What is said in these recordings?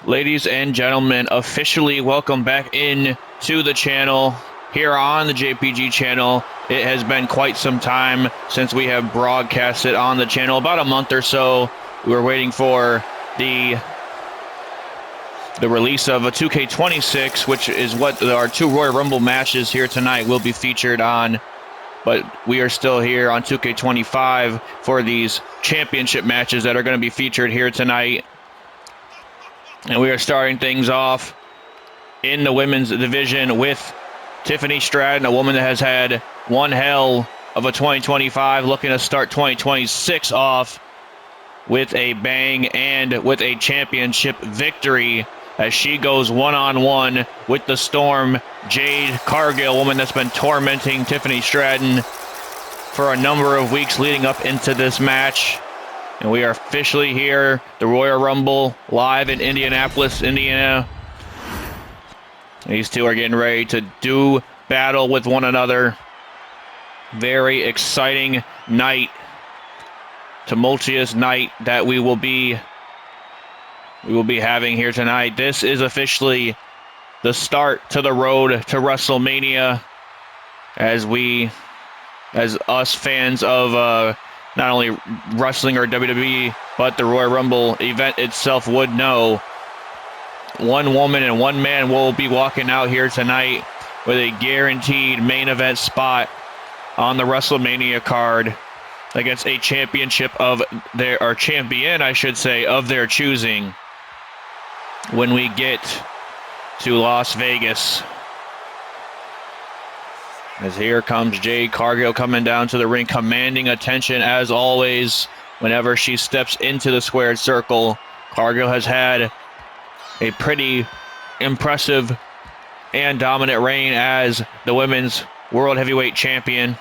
Ladies and gentlemen, officially welcome back in to the channel here on the JPG channel. It has been quite some time since we have broadcasted on the channel, about a month or so. We were waiting for the release of a 2K26, which is what our two Royal Rumble matches here tonight will be featured on. But we are still here on 2K25 for these championship matches that are going to be featured here tonight. And we are starting things off in the women's division with Tiffany Stratton, a woman that has had one hell of a 2025, looking to start 2026 off with a bang and with a championship victory as she goes one-on-one with the Storm, Jade Cargill, a woman that's been tormenting Tiffany Stratton for a number of weeks leading up into this match. And we are officially here, the Royal Rumble, live in Indianapolis, Indiana. These two are getting ready to do battle with one another. Very exciting night, tumultuous night that we will be having here tonight. This is officially the start to the road to WrestleMania, as us fans of not only wrestling or WWE, but the Royal Rumble event itself would know. One woman and one man will be walking out here tonight with a guaranteed main event spot on the WrestleMania card against a championship of their champion, I should say, of their choosing when we get to Las Vegas. As here comes Jade Cargill coming down to the ring, commanding attention as always whenever she steps into the squared circle. Cargill has had a pretty impressive and dominant reign as the women's world heavyweight champion.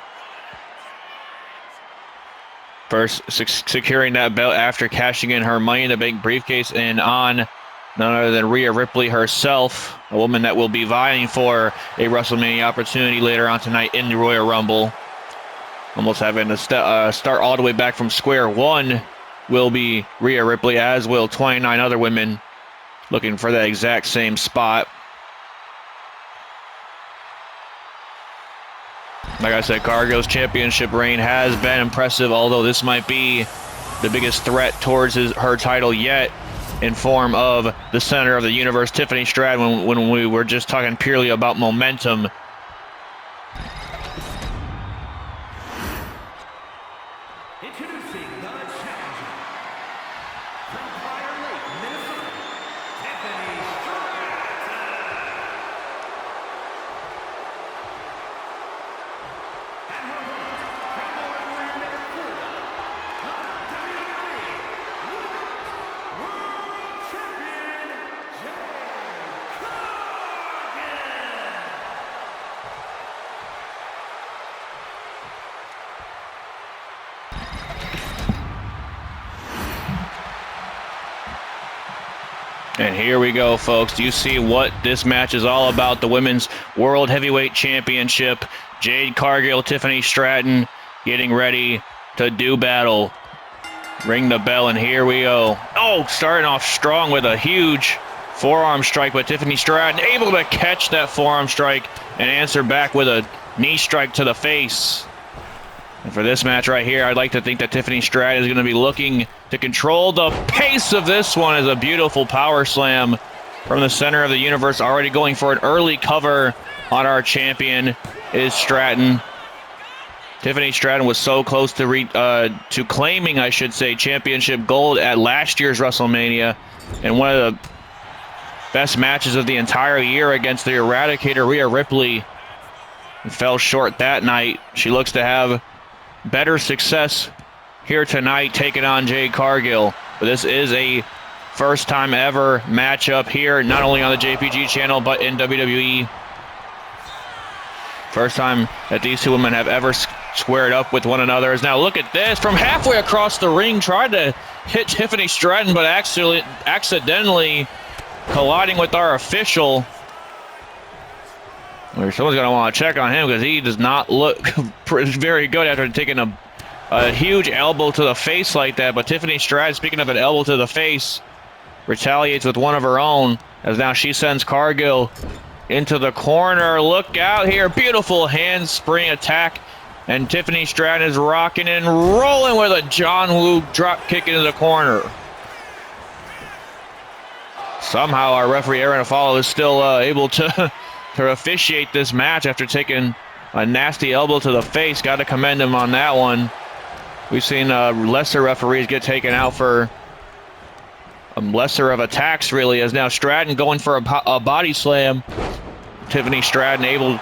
First securing that belt after cashing in her Money in the Bank briefcase and on none other than Rhea Ripley herself, a woman that will be vying for a WrestleMania opportunity later on tonight in the Royal Rumble. Almost having to start all the way back from square one will be Rhea Ripley, as will 29 other women looking for that exact same spot. Like I said, Cargill's championship reign has been impressive, although this might be the biggest threat towards her title yet, in form of the center of the universe, Tiffany Stratton, when we were just talking purely about momentum. Introducing the challenger from Fire Lake, Minnesota, Tiffany Stratton. And her opponent from rivalry number 4, the WWE World Champion, Jade Cargill. And here we go, folks. Do you see what this match is all about? The Women's World Heavyweight Championship. Jade Cargill, Tiffany Stratton getting ready to do battle. Ring the bell, and here we go. Oh, starting off strong with a huge forearm strike, but Tiffany Stratton able to catch that forearm strike and answer back with a knee strike to the face. And for this match right here, I'd like to think that Tiffany Stratton is going to be looking to control the pace of this one, as a beautiful power slam from the center of the universe, already going for an early cover on our champion is Stratton. Tiffany Stratton was so close to claiming, I should say, championship gold at last year's WrestleMania, and one of the best matches of the entire year against the Eradicator, Rhea Ripley, and fell short that night. She looks to have better success here tonight taking on Jade Cargill. But this is a first time ever matchup here, not only on the JPG channel, but in WWE. First time that these two women have ever squared up with one another. Now look at this, from halfway across the ring, tried to hit Tiffany Stratton, but accidentally colliding with our official. Someone's going to want to check on him, because he does not look very good after taking a huge elbow to the face like that. But Tiffany Stratton, speaking of an elbow to the face, retaliates with one of her own, as now she sends Cargill into the corner. Look out here. Beautiful handspring attack. And Tiffany Stratton is rocking and rolling with a John Woo drop kick into the corner. Somehow our referee Aaron Afalo is still able to officiate this match after taking a nasty elbow to the face. Got to commend him on that one. We've seen lesser referees get taken out for lesser of attacks, really, as now Stratton going for a body slam. Tiffany Stratton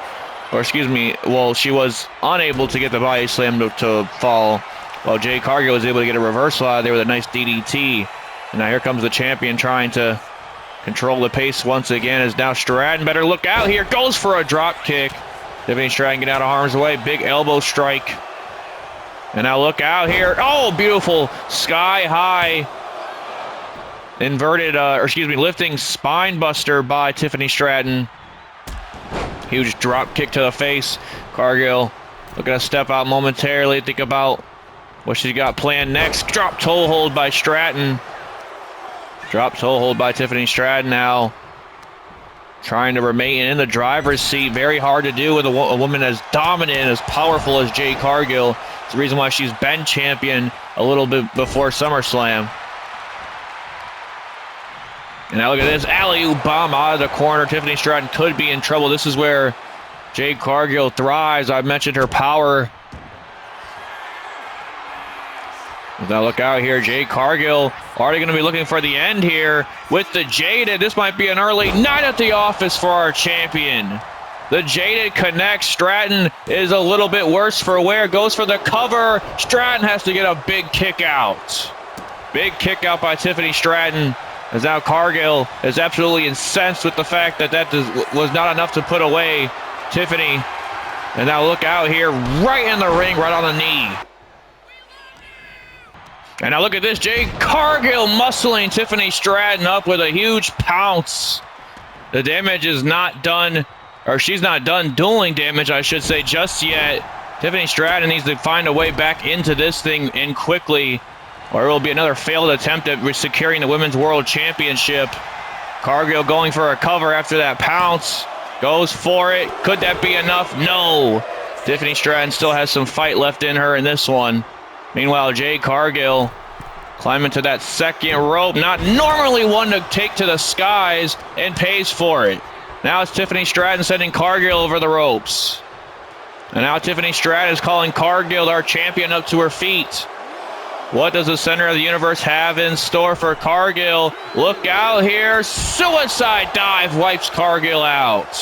she was unable to get the body slam to fall, while Jade Cargill was able to get a reversal out of there with a nice DDT. And now here comes the champion trying to control the pace once again, as now Stratton better look out here, goes for a drop kick. Tiffany Stratton get out of harm's way, big elbow strike. And now look out here. Oh, beautiful sky high inverted, lifting spine buster by Tiffany Stratton. Huge drop kick to the face. Cargill looking to step out momentarily, think about what she's got planned next. Drop toe hold by Stratton. Drop toe hold by Tiffany Stratton now. Trying to remain in the driver's seat. Very hard to do with a woman as dominant and as powerful as Jade Cargill. It's the reason why she's been champion a little bit before SummerSlam. And now look at this alley-oop bomb out of the corner. Tiffany Stratton could be in trouble. This is where Jade Cargill thrives. I mentioned her power. Now look out here. Jade Cargill already going to be looking for the end here with the Jaded. This might be an early night at the office for our champion. The Jaded connects. Stratton is a little bit worse for wear. Goes for the cover. Stratton has to get a big kick out. Big kick out by Tiffany Stratton. As now Cargill is absolutely incensed with the fact that was not enough to put away Tiffany. And now look out here, right in the ring, right on the knee. And now look at this, Jade Cargill muscling Tiffany Stratton up with a huge pounce. The damage is not done, or she's not done doing damage, I should say, just yet. Tiffany Stratton needs to find a way back into this thing in quickly, or it will be another failed attempt at securing the Women's World Championship. Cargill going for a cover after that pounce. Goes for it. Could that be enough? No. Tiffany Stratton still has some fight left in her in this one. Meanwhile, Jade Cargill climbing to that second rope. Not normally one to take to the skies, and pays for it. Now it's Tiffany Stratton sending Cargill over the ropes. And now Tiffany Stratton is calling Cargill, our champion, up to her feet. What does the center of the universe have in store for Cargill? Look out here. Suicide dive wipes Cargill out.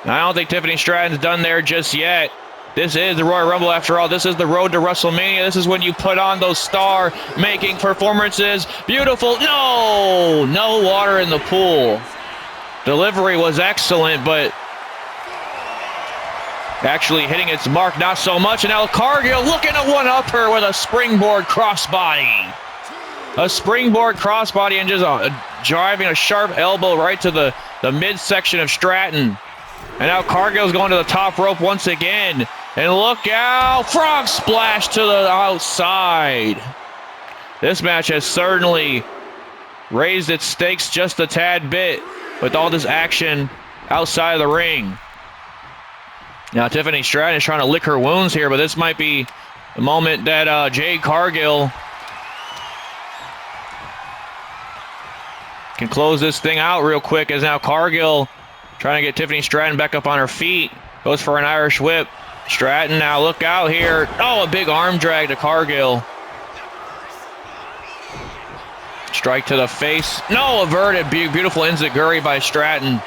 I don't think Tiffany Stratton's done there just yet. This is the Royal Rumble after all. This is the road to WrestleMania. This is when you put on those star-making performances. Beautiful. No water in the pool. Delivery was excellent, but actually hitting its mark, not so much. And now Cargill looking to one-up her with a springboard crossbody. A springboard crossbody and just driving a sharp elbow right to the midsection of Stratton. And now Cargill's going to the top rope once again. And look out, frog splash to the outside. This match has certainly raised its stakes just a tad bit with all this action outside of the ring. Now Tiffany Stratton is trying to lick her wounds here, but this might be the moment that Jade Cargill can close this thing out real quick, as now Cargill trying to get Tiffany Stratton back up on her feet. Goes for an Irish whip. Stratton now, look out here. Oh, a big arm drag to Cargill. Strike to the face. No, averted. Beautiful enziguri by Stratton.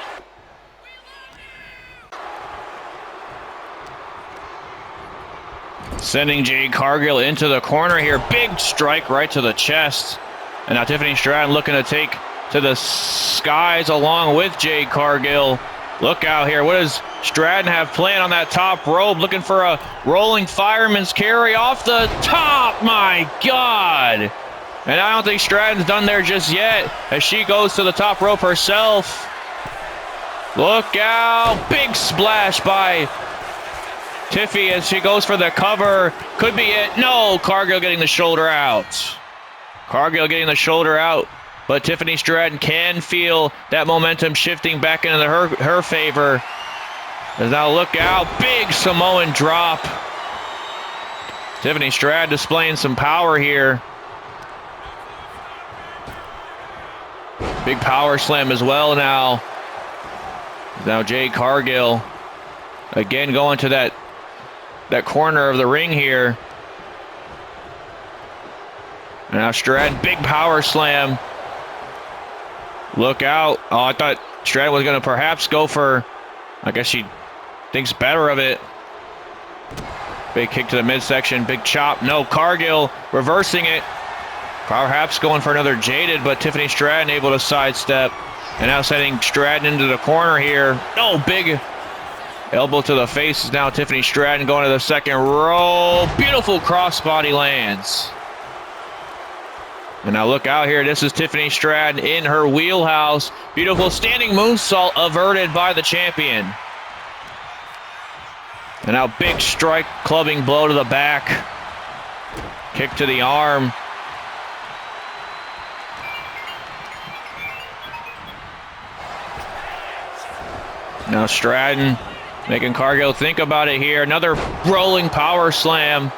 Sending Jade Cargill into the corner here. Big strike right to the chest. And now Tiffany Stratton looking to take to the skies along with Jade Cargill. Look out here. What does Stratton have planned on that top rope? Looking for a rolling fireman's carry off the top. My God. And I don't think Stratton's done there just yet, as she goes to the top rope herself. Look out. Big splash by Tiffy as she goes for the cover. Could be it. No, Cargill getting the shoulder out. Cargill getting the shoulder out, but Tiffany Stratton can feel that momentum shifting back into her favor. As now look out, big Samoan drop. Tiffany Stratton displaying some power here. Big power slam as well now. Now Jade Cargill again going to that corner of the ring here. And now Stratton, big power slam. Look out. Oh, I thought Stratton was going to perhaps go for, I guess she thinks better of it. Big kick to the midsection, big chop. No, Cargill reversing it. Perhaps going for another Jaded, but Tiffany Stratton able to sidestep. And now sending Stratton into the corner here. Oh, big elbow to the face is now Tiffany Stratton going to the second row. Beautiful crossbody lands. And now look out here. This is Tiffany Stratton in her wheelhouse. Beautiful standing moonsault averted by the champion. And now big strike, clubbing blow to the back. Kick to the arm. Now Stratton making Cargill think about it here. Another rolling power slam.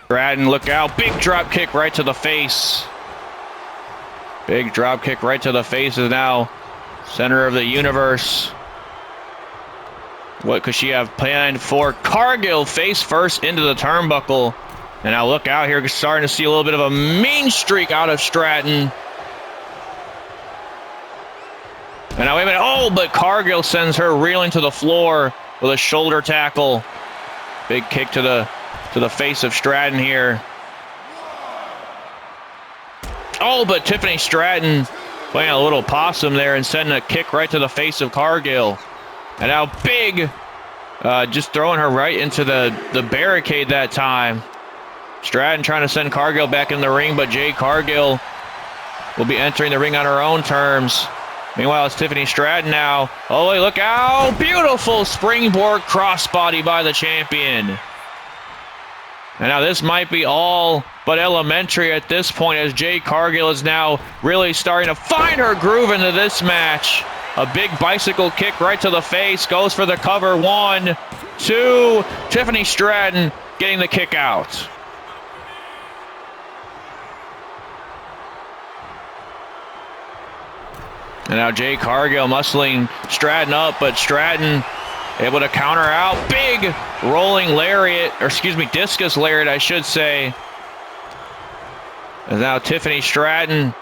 Stratton, look out. Big drop kick right to the face. Big drop kick right to the face is now center of the universe. What could she have planned for? Cargill face first into the turnbuckle. And now look out here. Starting to see a little bit of a mean streak out of Stratton. And now wait a minute. Oh, but Cargill sends her reeling to the floor with a shoulder tackle. Big kick to the face of Stratton here. Oh, but Tiffany Stratton playing a little possum there and sending a kick right to the face of Cargill. And now big, just throwing her right into the barricade that time. Stratton trying to send Cargill back in the ring, but Jade Cargill will be entering the ring on her own terms. Meanwhile, it's Tiffany Stratton now. Oh, wait, look out. Beautiful springboard crossbody by the champion. And now this might be all but elementary at this point, as Jade Cargill is now really starting to find her groove into this match. A big bicycle kick right to the face. Goes for the cover. 1, 2. Tiffany Stratton getting the kick out. And now Jade Cargill muscling Stratton up, but Stratton able to counter out. Big rolling lariat, or excuse me, discus lariat, I should say. And now Tiffany Stratton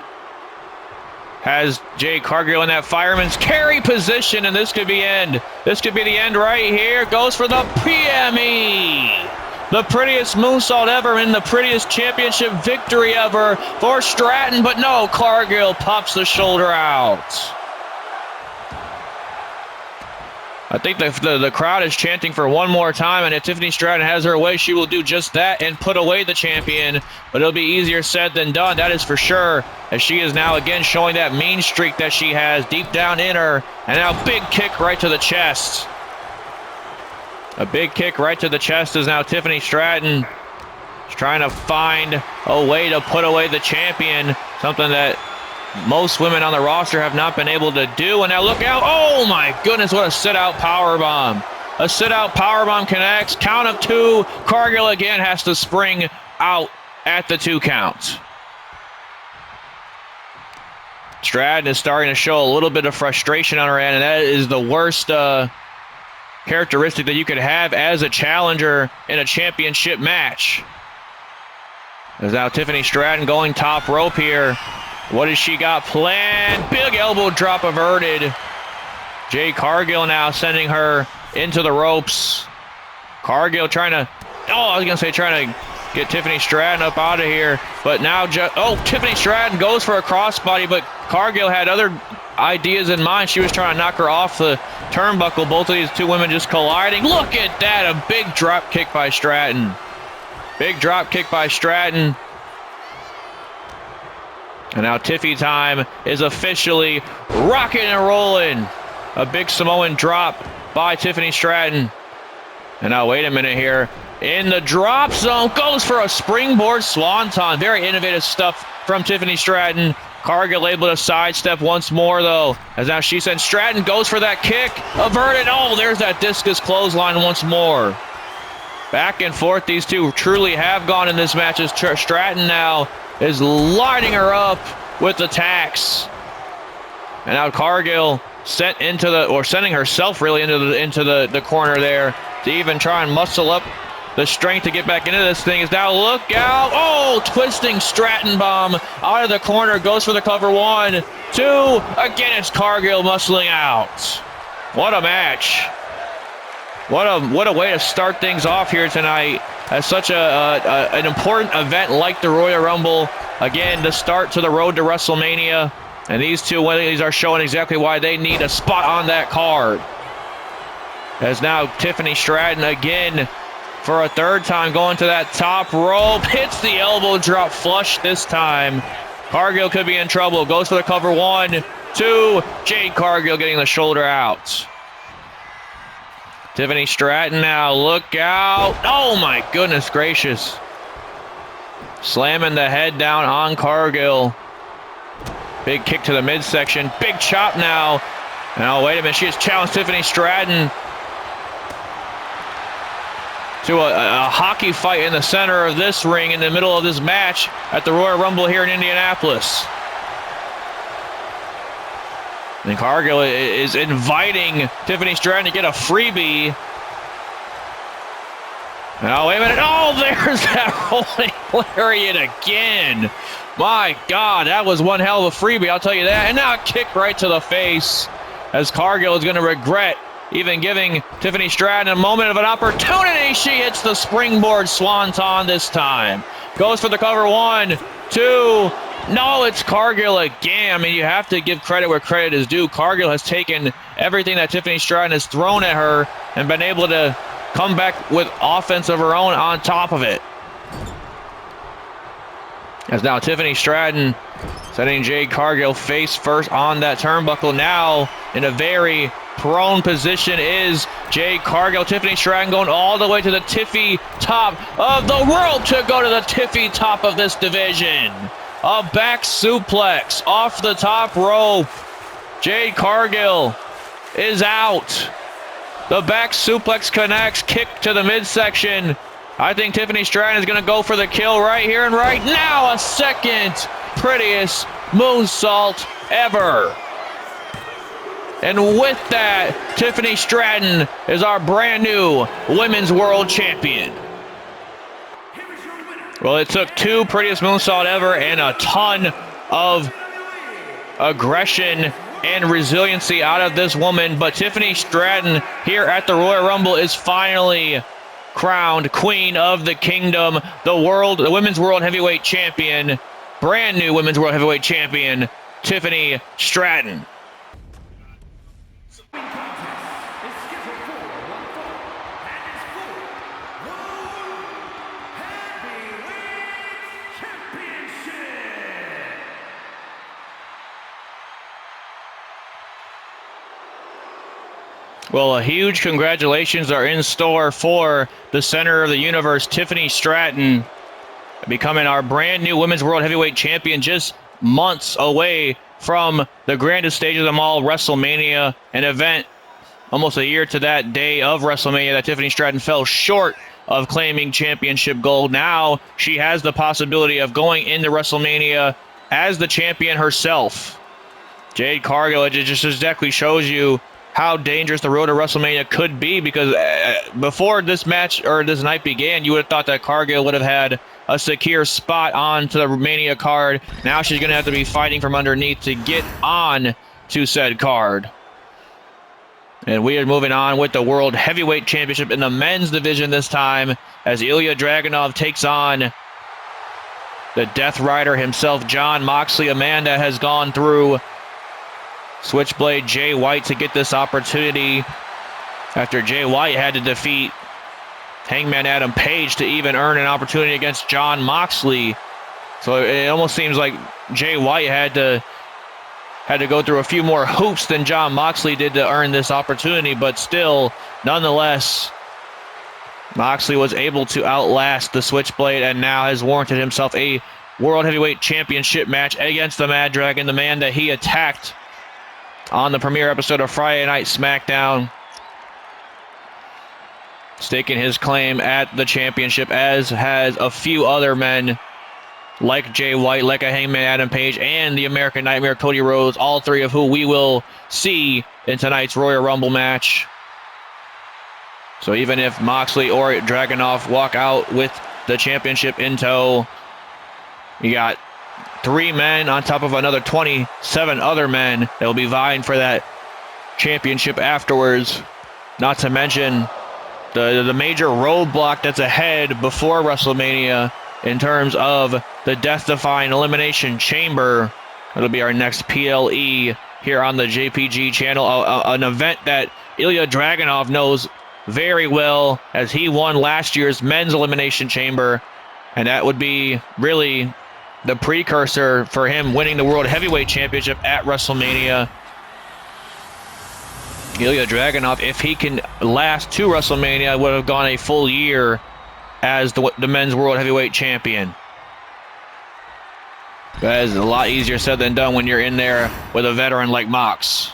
has Jade Cargill in that fireman's carry position, and this could be end. This could be the end right here. Goes for the PME. The prettiest moonsault ever and the prettiest championship victory ever for Stratton, but no, Cargill pops the shoulder out. I think the crowd is chanting for one more time, and if Tiffany Stratton has her way, she will do just that and put away the champion. But it'll be easier said than done, that is for sure, as she is now again showing that mean streak that she has deep down in her. And now big kick right to the chest. A big kick right to the chest is now Tiffany Stratton. She's trying to find a way to put away the champion, something that most women on the roster have not been able to do. And now look out. Oh my goodness, what a sit-out powerbomb. A sit-out powerbomb connects. Count of 2. Cargill again has to spring out at the 2 count. Stratton is starting to show a little bit of frustration on her end, and that is the worst characteristic that you could have as a challenger in a championship match. There's now Tiffany Stratton going top rope here. What has she got planned? Big elbow drop averted. Jade Cargill now sending her into the ropes. Cargill trying to get Tiffany Stratton up out of here. But now, Tiffany Stratton goes for a crossbody, but Cargill had other ideas in mind. She was trying to knock her off the turnbuckle. Both of these two women just colliding. Look at that, a big drop kick by Stratton. Big drop kick by Stratton. And now Tiffy time is officially rocking and rolling. A big Samoan drop by Tiffany Stratton. And now wait a minute here. in the drop zone. Goes for a springboard swanton. Very innovative stuff from Tiffany Stratton. Cargill able to sidestep once more, though, as now she sends Stratton, goes for that kick, averted. Oh, there's that discus clothesline once more. Back and forth, these two truly have gone in this match, as Stratton now is lining her up with attacks. And now Cargill sending herself really into the corner there to even try and muscle up the strength to get back into this thing. Is now look out. Oh, twisting Stratton bomb out of the corner. Goes for the cover. 1, 2. Again, it's Cargill muscling out. What a match. What a way to start things off here tonight. As such an important event like the Royal Rumble. Again, the start to the road to WrestleMania. And these two ladies are showing exactly why they need a spot on that card. As now Tiffany Stratton again, for a third time, going to that top rope. Hits the elbow drop flush this time. Cargill could be in trouble. Goes for the cover. 1, 2. Jade Cargill getting the shoulder out. Tiffany Stratton now. Look out. Oh, my goodness gracious. Slamming the head down on Cargill. Big kick to the midsection. Big chop now. Now, wait a minute. She has challenged Tiffany Stratton to a hockey fight in the center of this ring in the middle of this match at the Royal Rumble here in Indianapolis. And Cargill is inviting Tiffany Stratton to get a freebie. Oh, wait a minute. Oh, there's that rolling lariat again. My God, that was one hell of a freebie, I'll tell you that. And now a kick right to the face, as Cargill is going to regret even giving Tiffany Stratton a moment of an opportunity. She hits the springboard swanton this time. Goes for the cover. 1, 2. No, it's Cargill again. I mean, you have to give credit where credit is due. Cargill has taken everything that Tiffany Stratton has thrown at her and been able to come back with offense of her own on top of it. As now Tiffany Stratton setting Jade Cargill face first on that turnbuckle. Now in a very prone position is Jade Cargill. Tiffany Stratton going all the way to the tiffy top of the world to go to the tiffy top of this division. A back suplex off the top rope. Jade Cargill is out. The back suplex connects. Kick to the midsection. I think Tiffany Stratton is going to go for the kill right here and right now. A second prettiest moonsault ever. And with that, Tiffany Stratton is our brand new Women's World Champion. Well, it took 2 prettiest moonsault ever and a ton of aggression and resiliency out of this woman. But Tiffany Stratton here at the Royal Rumble is finally crowned Queen of the Kingdom, the Women's World Heavyweight Champion, brand new Women's World Heavyweight Champion, Tiffany Stratton. Well, a huge congratulations are in store for the center of the universe, Tiffany Stratton, becoming our brand new Women's World Heavyweight Champion just months away from the grandest stage of them all, WrestleMania, an event almost a year to that day of WrestleMania that Tiffany Stratton fell short of claiming championship gold. Now she has the possibility of going into WrestleMania as the champion herself. Jade Cargill, it just exactly shows you how dangerous the road to WrestleMania could be, because before this match or this night began, you would have thought that Cargill would have had a secure spot onto the Mania card. Now she's going to have to be fighting from underneath to get on to said card. And we are moving on with the World Heavyweight Championship in the men's division this time, as Ilya Dragunov takes on the Death Rider himself, Jon Moxley, a man that has gone through Switchblade Jay White to get this opportunity after Jay White had to defeat Hangman Adam Page to even earn an opportunity against Jon Moxley. So it almost seems like Jay White had to go through a few more hoops than Jon Moxley did to earn this opportunity, but still, nonetheless, Moxley was able to outlast the Switchblade and now has warranted himself a World Heavyweight Championship match against the Mad Dragon, the man that he attacked on the premiere episode of Friday Night SmackDown, staking his claim at the championship, as has a few other men like Jay White, like a Hangman Adam Page, and the American Nightmare Cody Rhodes, all three of who we will see in tonight's Royal Rumble match. So even if Moxley or Dragunov walk out with the championship in tow, you got 3 men on top of another 27 other men that will be vying for that championship afterwards. Not to mention the major roadblock that's ahead before WrestleMania in terms of the death-defying Elimination Chamber. It'll be our next PLE here on the JPG channel, an event that Ilya Dragunov knows very well, as he won last year's men's Elimination Chamber, and that would be really the precursor for him winning the World Heavyweight Championship at WrestleMania. Ilya Dragunov, if he can last to WrestleMania, would have gone a full year as the men's World Heavyweight Champion. That is a lot easier said than done when you're in there with a veteran like Mox.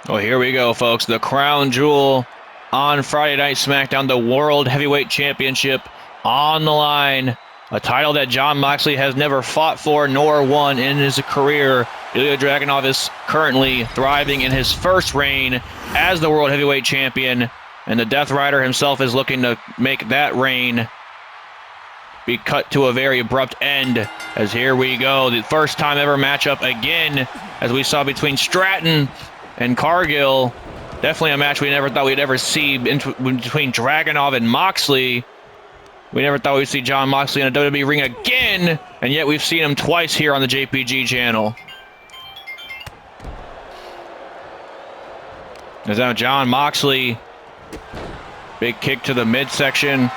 Well, here we go, folks. The crown jewel on Friday Night SmackDown, the World Heavyweight Championship on the line. A title that Jon Moxley has never fought for nor won in his career. Ilya Dragunov is currently thriving in his first reign as the World Heavyweight Champion, and the Death Rider himself is looking to make that reign be cut to a very abrupt end. As here we go, the first time ever matchup again, as we saw between Stratton and Cargill. Definitely a match we never thought we'd ever see between Dragunov and Moxley. We never thought we'd see Jon Moxley in a WWE ring again, and yet we've seen him twice here on the JPG channel. As now Jon Moxley, big kick to the midsection,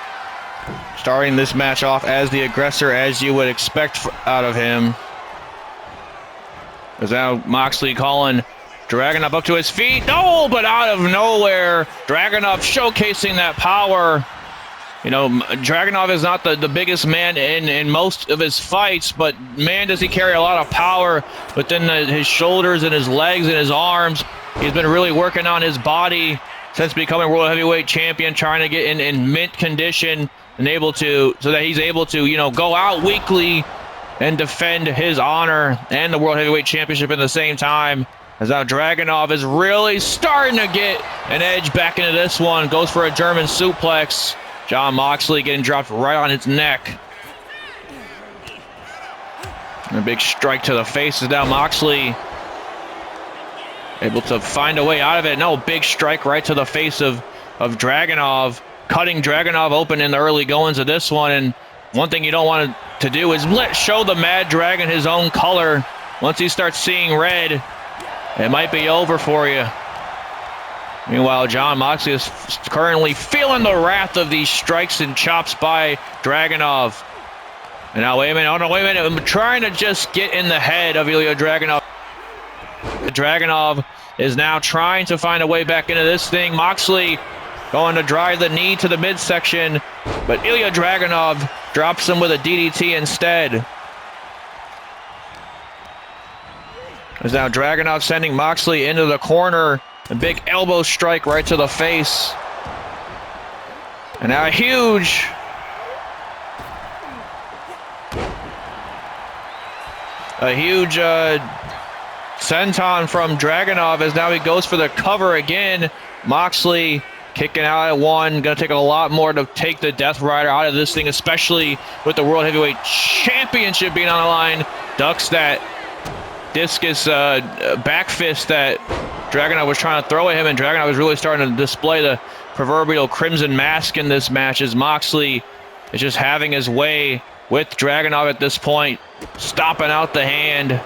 starting this match off as the aggressor, as you would expect out of him. As now Moxley calling Dragunov up to his feet. No, but out of nowhere, Dragunov showcasing that power. You know, Dragunov is not the biggest man in most of his fights, but man, does he carry a lot of power within his shoulders and his legs and his arms. He's been really working on his body since becoming World Heavyweight Champion, trying to get in mint condition and so that he's able to, you know, go out weekly and defend his honor and the World Heavyweight Championship at the same time. As now Dragunov is really starting to get an edge back into this one. Goes for a German suplex. Jon Moxley getting dropped right on his neck. And a big strike to the face. Is now Moxley able to find a way out of it. No, big strike right to the face of Dragunov, cutting Dragunov open in the early goings of this one. And one thing you don't want to do is show the Mad Dragon his own color. Once he starts seeing red, it might be over for you. Meanwhile, Jon Moxley is currently feeling the wrath of these strikes and chops by Dragunov. And now, wait a minute. Oh, no, wait a minute. I'm trying to just get in the head of Ilya Dragunov. Dragunov is now trying to find a way back into this thing. Moxley going to drive the knee to the midsection, but Ilya Dragunov drops him with a DDT instead. As now Dragunov sending Moxley into the corner. A big elbow strike right to the face. And now a huge senton from Dragunov, as now he goes for the cover again. Moxley Kicking out at one. Going to take a lot more to take the Death Rider out of this thing, especially with the World Heavyweight Championship being on the line. Ducks that discus back fist that Dragunov was trying to throw at him, and Dragunov was really starting to display the proverbial crimson mask in this match as Moxley is just having his way with Dragunov at this point, stopping out the hand.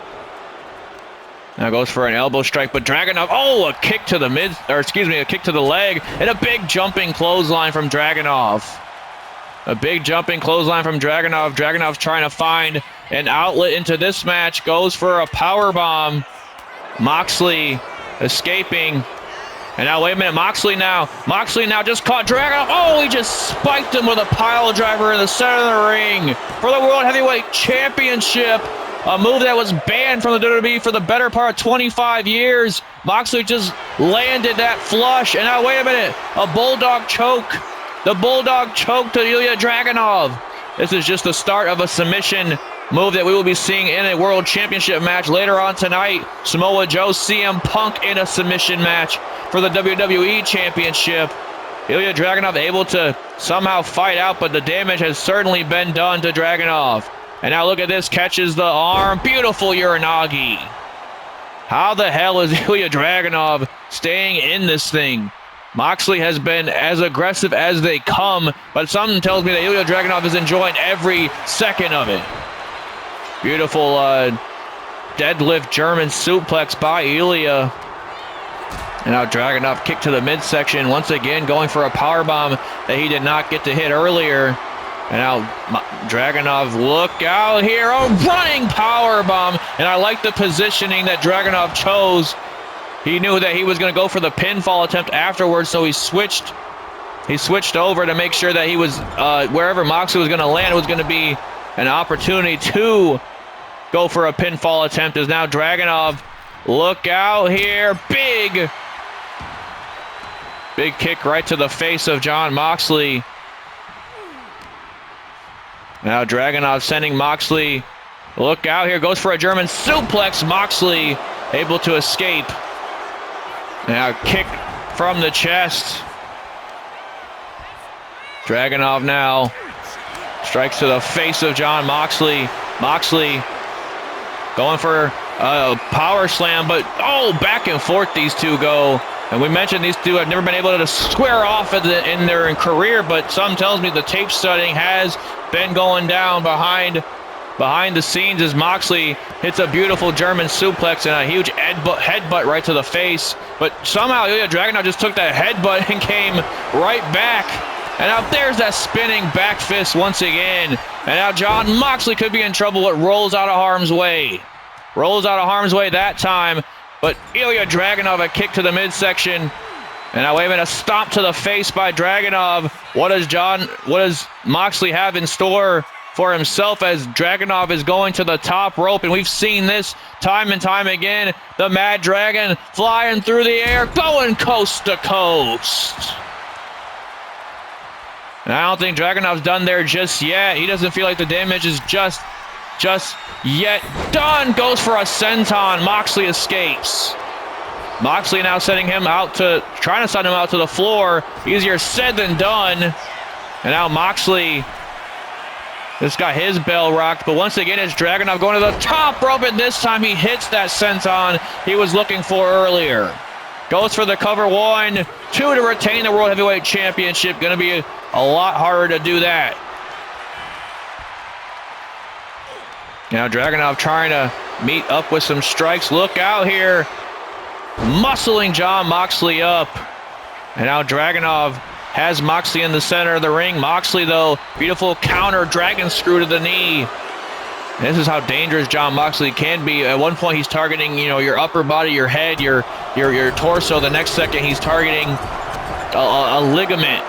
Now goes for an elbow strike, but Dragunov, a kick to the a kick to the leg, and a big jumping clothesline from Dragunov. A big jumping clothesline from Dragunov. Dragunov's trying to find an outlet into this match, goes for a power bomb. Moxley escaping. And now, wait a minute, Moxley now just caught Dragunov. He just spiked him with a pile driver in the center of the ring for the World Heavyweight Championship. A move that was banned from the WWE for the better part of 25 years. Moxley just landed that flush. And now, wait a minute, a bulldog choke. The bulldog choke to Ilya Dragunov. This is just the start of a submission move that we will be seeing in a World Championship match later on tonight. Samoa Joe, CM Punk in a submission match for the WWE Championship. Ilya Dragunov able to somehow fight out, but the damage has certainly been done to Dragunov. And now look at this, catches the arm. Beautiful Uranagi. How the hell is Ilya Dragunov staying in this thing? Moxley has been as aggressive as they come, but something tells me that Ilya Dragunov is enjoying every second of it. Beautiful deadlift German suplex by Ilya. And now Dragunov kick to the midsection, once again going for a powerbomb that he did not get to hit earlier. And now Dragunov, look out here, a running powerbomb. And I like the positioning that Dragunov chose. He knew that he was going to go for the pinfall attempt afterwards, so he switched over to make sure that he was wherever Moxley was going to land, it was going to be an opportunity to go for a pinfall attempt. Is now Dragunov, look out here, big kick right to the face of Jon Moxley. Now Dragunov sending Moxley, look out here, goes for a German suplex. Moxley able to escape. Now kick from the chest. Dragunov now strikes to the face of Jon Moxley. Moxley going for a power slam, but back and forth these two go. And we mentioned these two have never been able to square off in their career, but some tells me the tape studying has been going down behind the scenes as Moxley hits a beautiful German suplex and a huge headbutt right to the face. But somehow Ilya Dragunov just took that headbutt and came right back. And now there's that spinning back fist once again. And now Jon Moxley could be in trouble, but rolls out of harm's way. Rolls out of harm's way that time. But Ilya Dragunov, a kick to the midsection. And now wait a minute, a stomp to the face by Dragunov. What does Moxley have in store for himself as Dragunov is going to the top rope? And we've seen this time and time again. The Mad Dragon flying through the air, going coast to coast. And I don't think Dragunov's done there just yet. He doesn't feel like the damage is just yet done. Goes for a senton. Moxley escapes. Moxley now trying to send him out to the floor. Easier said than done. And now Moxley just got his bell rocked. But once again, it's Dragunov going to the top rope, and this time he hits that senton he was looking for earlier. Goes for the cover, 1, 2 to retain the World Heavyweight Championship. Going to be a lot harder to do that. Now Dragunov trying to meet up with some strikes. Look out here. Muscling Jon Moxley up. And now Dragunov has Moxley in the center of the ring. Moxley, though, beautiful counter dragon screw to the knee. And this is how dangerous Jon Moxley can be. At one point, he's targeting, your upper body, your head, your torso. The next second, he's targeting a ligament.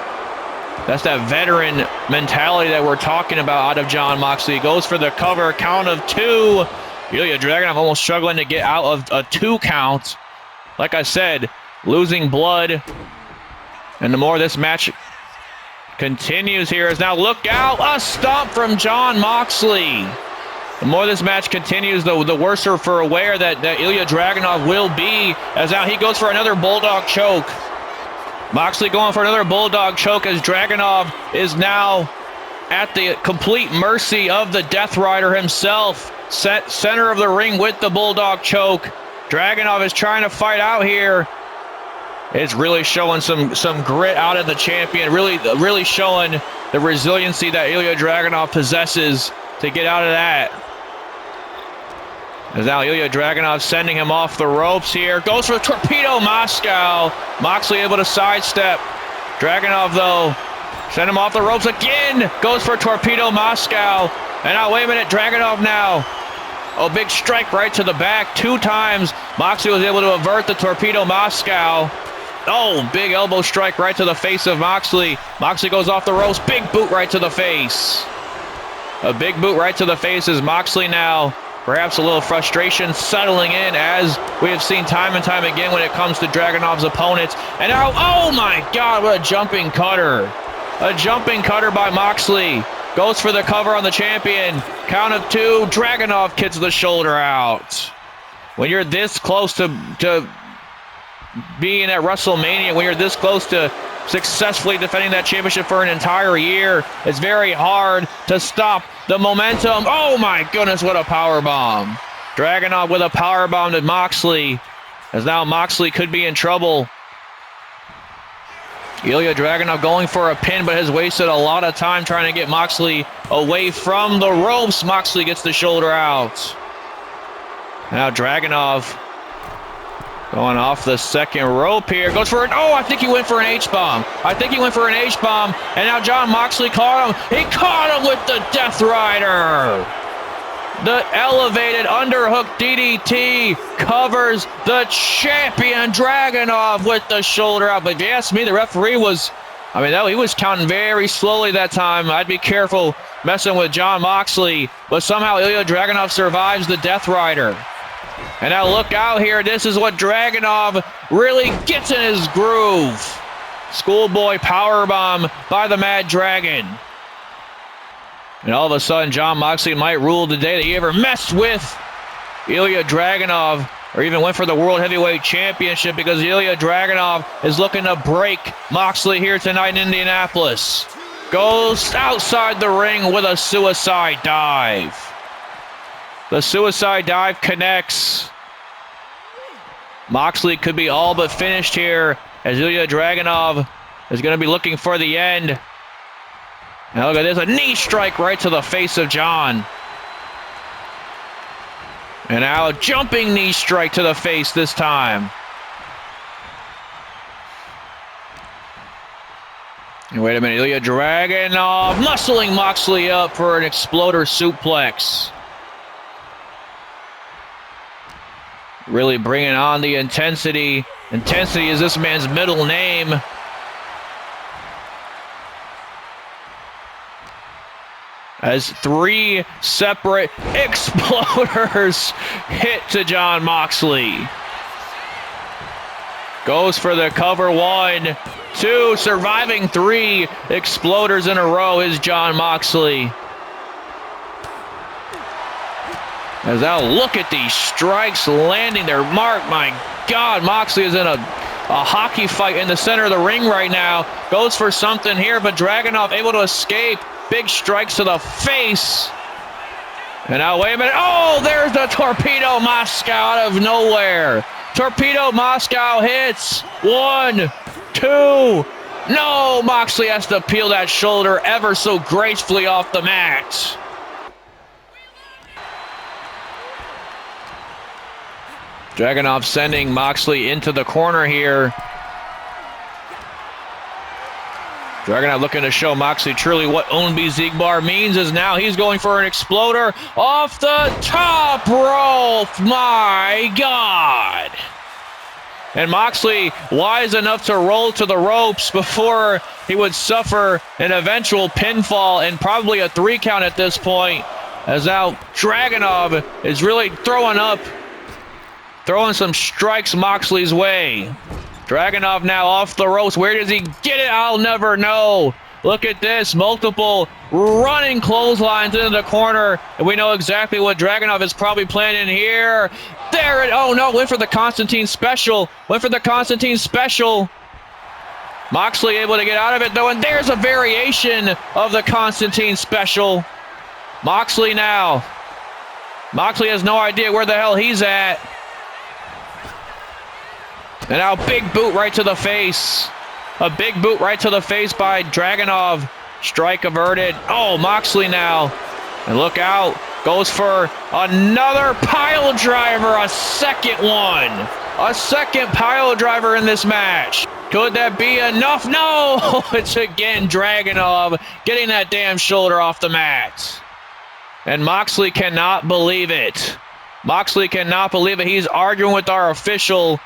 That's that veteran mentality that we're talking about out of Jon Moxley. Goes for the cover, count of 2. Ilya Dragunov almost struggling to get out of a 2 count. Like I said, losing blood. And the more this match continues here is now, look out, a stomp from Jon Moxley. The more this match continues, the worse for aware that Ilya Dragunov will be, as now he goes for another bulldog choke. Moxley going for another bulldog choke as Dragunov is now at the complete mercy of the Death Rider himself. Set center of the ring with the bulldog choke. Dragunov is trying to fight out here. It's really showing some grit out of the champion. Really showing the resiliency that Ilya Dragunov possesses to get out of that. As now Ilya Dragunov sending him off the ropes here. Goes for the Torpedo Moscow. Moxley able to sidestep. Dragunov, though, send him off the ropes again. Goes for Torpedo Moscow. And now, wait a minute, Dragunov now. Oh, big strike right to the back 2 times. Moxley was able to avert the Torpedo Moscow. Oh, big elbow strike right to the face of Moxley. Moxley goes off the ropes. Big boot right to the face. A big boot right to the face is Moxley now. Perhaps a little frustration settling in, as we have seen time and time again when it comes to Dragunov's opponents. And now, oh my God, what a jumping cutter. A jumping cutter by Moxley. Goes for the cover on the champion. Count of 2. Dragunov kicks the shoulder out. When you're this close to being at WrestleMania, when you're this close to successfully defending that championship for an entire year, it's very hard to stop the momentum. Oh my goodness, what a power bomb. Dragunov with a power bomb to Moxley, as now Moxley could be in trouble. Ilya Dragunov going for a pin, but has wasted a lot of time trying to get Moxley away from the ropes. Moxley gets the shoulder out. Now Dragunov going off the second rope here. Goes for it. Oh, I think he went for an H-bomb. And now Jon Moxley caught him. He caught him with the Death Rider. The elevated underhook DDT covers the champion Dragunov with the shoulder out. But if you ask me, the referee he was counting very slowly that time. I'd be careful messing with Jon Moxley. But somehow Ilya Dragunov survives the Death Rider. And now look out here. This is what Dragunov really gets in his groove. Schoolboy powerbomb by the Mad Dragon. And all of a sudden, Jon Moxley might rule the day that he ever messed with Ilya Dragunov or even went for the World Heavyweight Championship, because Ilya Dragunov is looking to break Moxley here tonight in Indianapolis. Goes outside the ring with a suicide dive. The suicide dive connects. Moxley could be all but finished here, as Ilya Dragunov is going to be looking for the end. Now look at this, a knee strike right to the face of Jon. And now a jumping knee strike to the face this time. And wait a minute, Ilya Dragunov muscling Moxley up for an exploder suplex. Really bringing on the intensity. Intensity is this man's middle name. As 3 separate exploders hit to Jon Moxley. Goes for the cover. 1, 2, surviving 3 exploders in a row is Jon Moxley. As now look at these strikes landing their mark. My God, Moxley is in a hockey fight in the center of the ring right now. Goes for something here, but Dragunov able to escape. Big strikes to the face. And now, wait a minute. Oh, there's the Torpedo Moscow out of nowhere. Torpedo Moscow hits. 1, 2. No, Moxley has to peel that shoulder ever so gracefully off the mat. Dragunov sending Moxley into the corner here. Dragunov looking to show Moxley truly what Ownby Ziegbar means, as now he's going for an exploder off the top rope. My God. And Moxley wise enough to roll to the ropes before he would suffer an eventual pinfall and probably a 3 count at this point, as now Dragunov is really throwing some strikes Moxley's way. Dragunov now off the ropes. Where does he get it? I'll never know. Look at this. Multiple running clotheslines into the corner. And we know exactly what Dragunov is probably planning here. There it. Oh, no. Went for the Constantine special. Moxley able to get out of it, though, and there's a variation of the Constantine special. Moxley now. Moxley has no idea where the hell he's at. And now big boot right to the face. A big boot right to the face by Dragunov. Strike averted. Oh, Moxley now. And look out. Goes for another pile driver. A second one. A second pile driver in this match. Could that be enough? No! It's again Dragunov getting that damn shoulder off the mat. And Moxley cannot believe it. Moxley cannot believe it. He's arguing with our official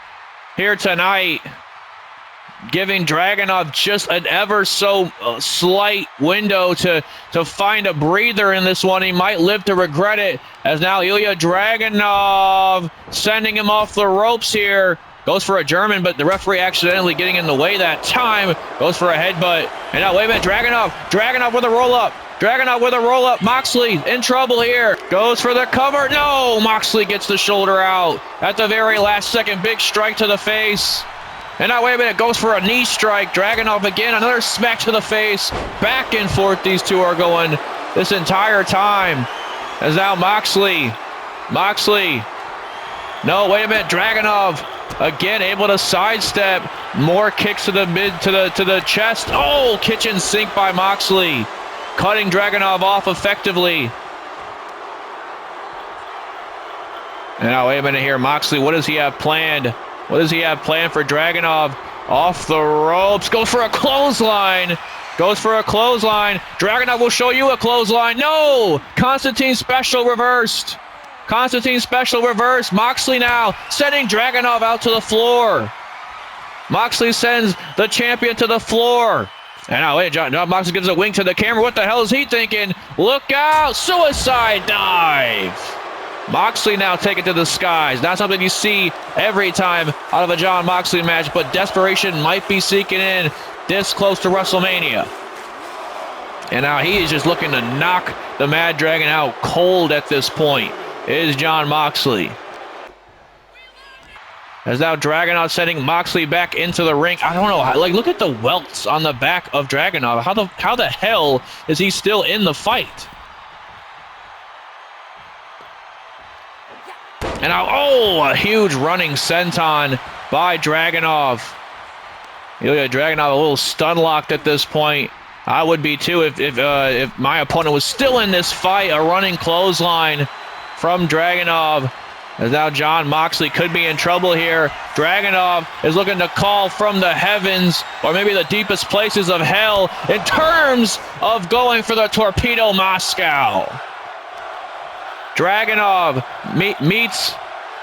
here tonight, giving Dragunov just an ever so slight window to find a breather in this one. He might live to regret it, as now Ilya Dragunov sending him off the ropes here. Goes for a German, but the referee accidentally getting in the way that time. Goes for a headbutt. And now, wait a minute, Dragunov with a roll-up. Dragunov with a roll-up. Moxley in trouble here. Goes for the cover. No! Moxley gets the shoulder out at the very last second. Big strike to the face. And now, wait a minute, goes for a knee strike. Dragunov again, another smack to the face. Back and forth these two are going this entire time. As now Moxley. No, wait a minute, Dragunov again able to sidestep. More kicks to the to the chest. Oh, kitchen sink by Moxley. Cutting Dragunov off effectively. And now, wait a minute here, Moxley, what does he have planned? What does he have planned for Dragunov? Off the ropes. Goes for a clothesline. Dragunov will show you a clothesline. No! Constantine special reversed. Moxley now sending Dragunov out to the floor. Moxley sends the champion to the floor. And now, wait, John Moxley gives a wink to the camera. What the hell is he thinking? Look out! Suicide dive! Moxley now taken to the skies. Not something you see every time out of a John Moxley match, but desperation might be seeking in this close to WrestleMania. And now he is just looking to knock the Mad Dragon out cold at this point. Is John Moxley. As now Dragunov sending Moxley back into the ring. I don't know, like, look at the welts on the back of Dragunov. How the hell is he still in the fight? And now, oh, a huge running senton by Dragunov. Ilya Dragunov a little stun locked at this point. I would be too if my opponent was still in this fight. A running clothesline from Dragunov. As now John Moxley could be in trouble here. Dragunov is looking to call from the heavens, or maybe the deepest places of hell, in terms of going for the Torpedo Moscow. Dragunov meets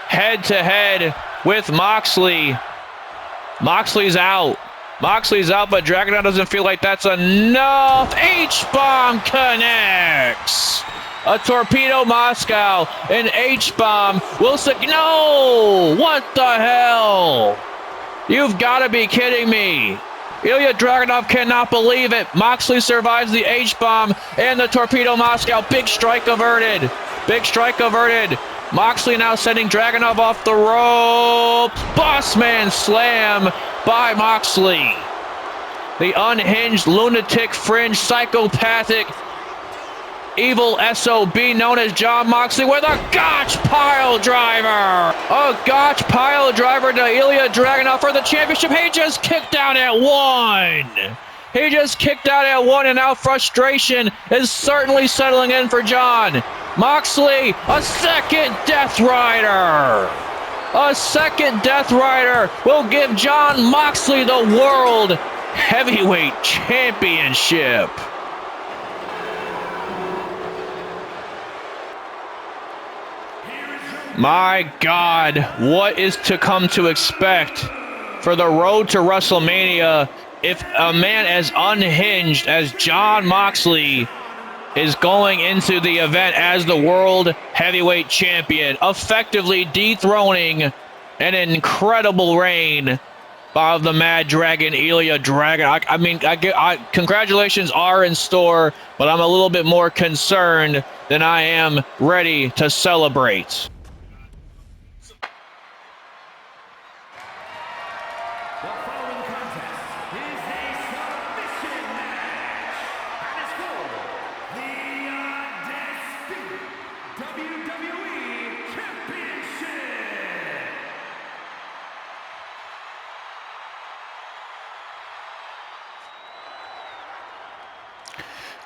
head-to-head with Moxley. Moxley's out, but Dragunov doesn't feel like that's enough. H-bomb connects. A Torpedo Moscow, an H-bomb. No! What the hell? You've got to be kidding me. Ilya Dragunov cannot believe it. Moxley survives the H-bomb and the Torpedo Moscow. Big strike averted. Moxley now sending Dragunov off the ropes. Bossman slam by Moxley. The unhinged, lunatic, fringe, psychopathic, evil SOB known as John Moxley with a Gotch pile driver. A Gotch pile driver to Ilya Dragunov for the championship. He just kicked out at one. And now frustration is certainly settling in for John Moxley. A second Death Rider. Will give John Moxley the World Heavyweight Championship. My God, what is to come to expect for the road to WrestleMania if a man as unhinged as John Moxley is going into the event as the World Heavyweight Champion, effectively dethroning an incredible reign of the Mad Dragon, Ilya Dragunov. I mean, congratulations are in store, but I'm a little bit more concerned than I am ready to celebrate. The following contest is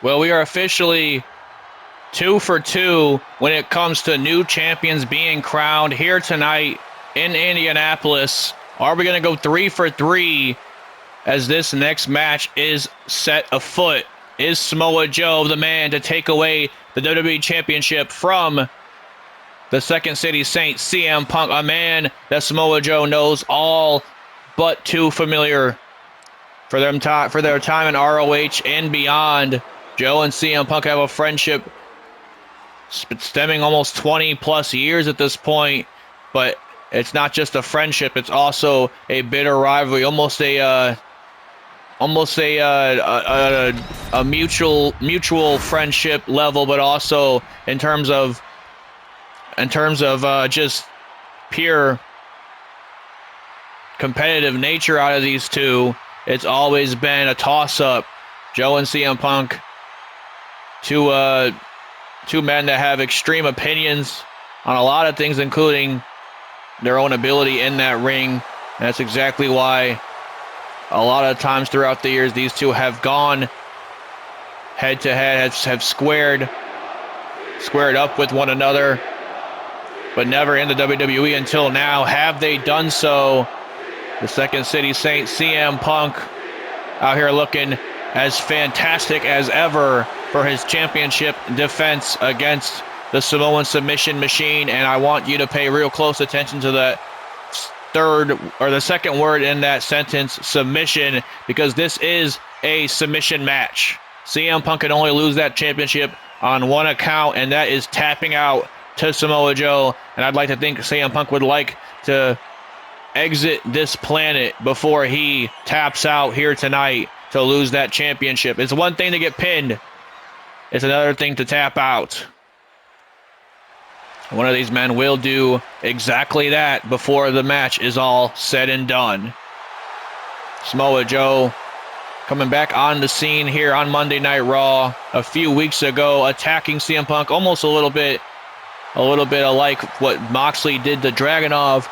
Well, we are officially 2 for 2 when it comes to new champions being crowned here tonight in Indianapolis. Are we going to go 3 for 3 as this next match is set afoot? Is Samoa Joe the man to take away the WWE Championship from the Second City Saint, CM Punk, a man that Samoa Joe knows all but too familiar for their time in ROH and beyond? Joe and CM Punk have a friendship stemming almost 20 plus years at this point, but it's not just a friendship, it's also a bitter rivalry, almost a mutual friendship level, but also in terms of just pure competitive nature out of these two. It's always been a toss-up. Joe and CM Punk, two men that have extreme opinions on a lot of things, including their own ability in that ring. And that's exactly why a lot of times throughout the years, these two have gone head-to-head, have squared up with one another, but never in the WWE until now have they done so. The Second City Saint, CM Punk, out here looking as fantastic as ever for his championship defense against the Samoan submission machine. And I want you to pay real close attention to the second word in that sentence, submission, because this is a submission match. CM Punk can only lose that championship on one account, and that is tapping out to Samoa Joe. And I'd like to think CM Punk would like to exit this planet before he taps out here tonight to lose that championship. It's one thing to get pinned. It's another thing to tap out. One of these men will do exactly that before the match is all said and done. Samoa Joe coming back on the scene here on Monday Night Raw a few weeks ago, attacking CM Punk almost a little bit like what Moxley did to Dragunov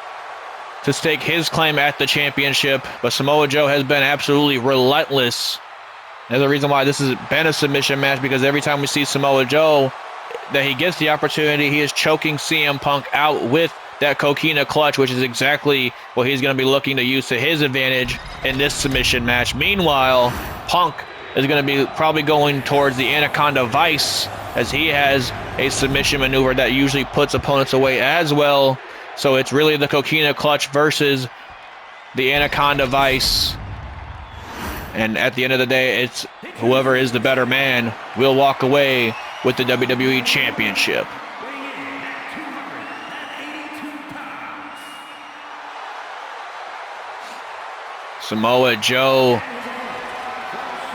to stake his claim at the championship. But Samoa Joe has been absolutely relentless. There's a reason why this has been a submission match, because every time we see Samoa Joe, that he gets the opportunity, he is choking CM Punk out with that coquina clutch, which is exactly what he's going to be looking to use to his advantage in this submission match. Meanwhile, Punk is going to be probably going towards the Anaconda Vice, as he has a submission maneuver that usually puts opponents away as well. So it's really the coquina clutch versus the Anaconda Vice. And at the end of the day, it's whoever is the better man will walk away with the WWE Championship. Samoa Joe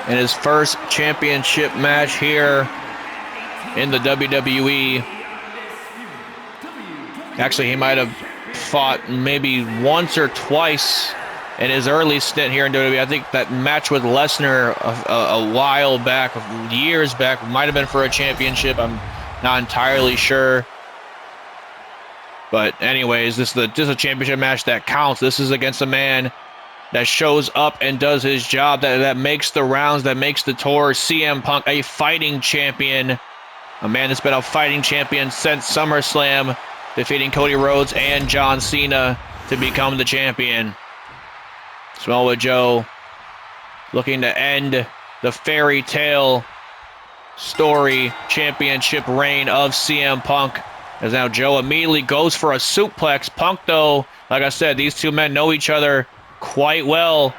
in his first championship match here in the WWE. Actually, he might have fought maybe once or twice in his early stint here in WWE. I think that match with Lesnar a while back, years back, might have been for a championship. I'm not entirely sure. But anyways, this is a championship match that counts. This is against a man that shows up and does his job, that makes the rounds, that makes the tour. CM Punk, a fighting champion. A man that's been a fighting champion since SummerSlam, defeating Cody Rhodes and John Cena to become the champion. Samoa Joe looking to end the fairy tale story championship reign of CM Punk, as now Joe immediately goes for a suplex. Punk, though, like I said, these two men know each other quite well,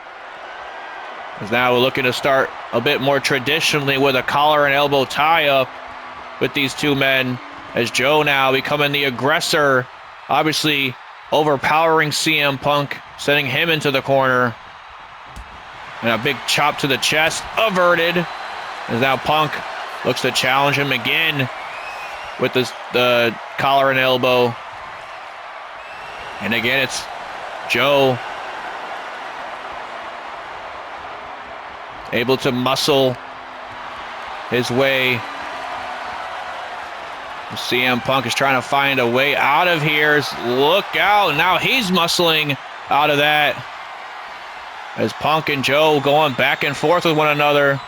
as now we're looking to start a bit more traditionally with a collar and elbow tie-up with these two men, as Joe now becoming the aggressor, obviously overpowering CM Punk, sending him into the corner. And a big chop to the chest, averted. As now Punk looks to challenge him again with the collar and elbow. And again, it's Joe able to muscle his way. CM Punk is trying to find a way out of here. Look out. Now he's muscling out of that, as Punk and Joe going back and forth with one another.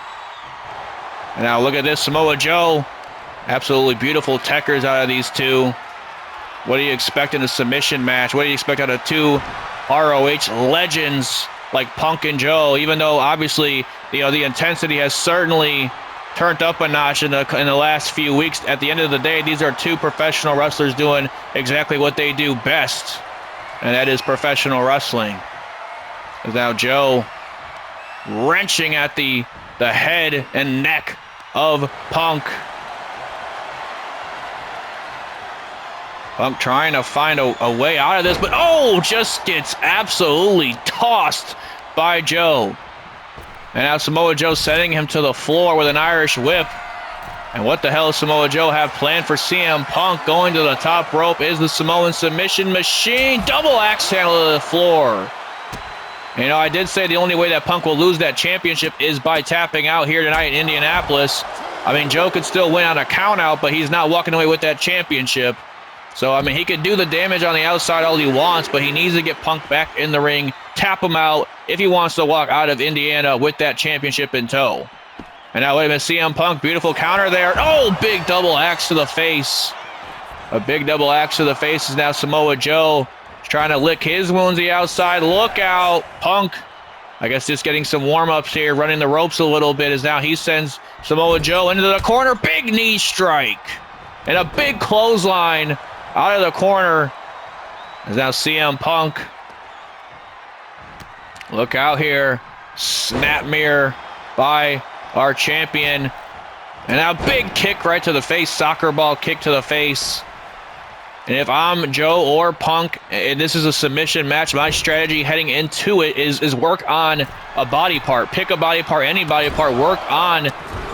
And now look at this, Samoa Joe. Absolutely beautiful techers out of these two. What do you expect in a submission match? What do you expect out of two ROH legends like Punk and Joe? Even though obviously, the intensity has certainly turned up a notch in the last few weeks. At the end of the day, these are two professional wrestlers doing exactly what they do best, and that is professional wrestling. As now Joe wrenching at the head and neck of Punk. Punk trying to find a way out of this, but just gets absolutely tossed by Joe. And now Samoa Joe sending him to the floor with an Irish whip. And what the hell does Samoa Joe have planned for CM Punk? Going to the top rope is the Samoan submission machine. Double axe handle to the floor. I did say the only way that Punk will lose that championship is by tapping out here tonight in Indianapolis. Joe could still win on a count out, but he's not walking away with that championship. So, he could do the damage on the outside all he wants, but he needs to get Punk back in the ring, tap him out if he wants to walk out of Indiana with that championship in tow. And now, wait a minute, CM Punk, beautiful counter there. Big double axe to the face. A big double axe to the face is now Samoa Joe. He's trying to lick his wounds the outside. Look out, Punk. I guess just getting some warm-ups here, running the ropes a little bit, as now he sends Samoa Joe into the corner. Big knee strike. And a big clothesline out of the corner is now CM Punk. Look out here. Snap mirror by our champion. And now big kick right to the face. Soccer ball kick to the face. And if I'm Joe or Punk, and this is a submission match, my strategy heading into it is work on a body part. Pick a body part, any body part, work on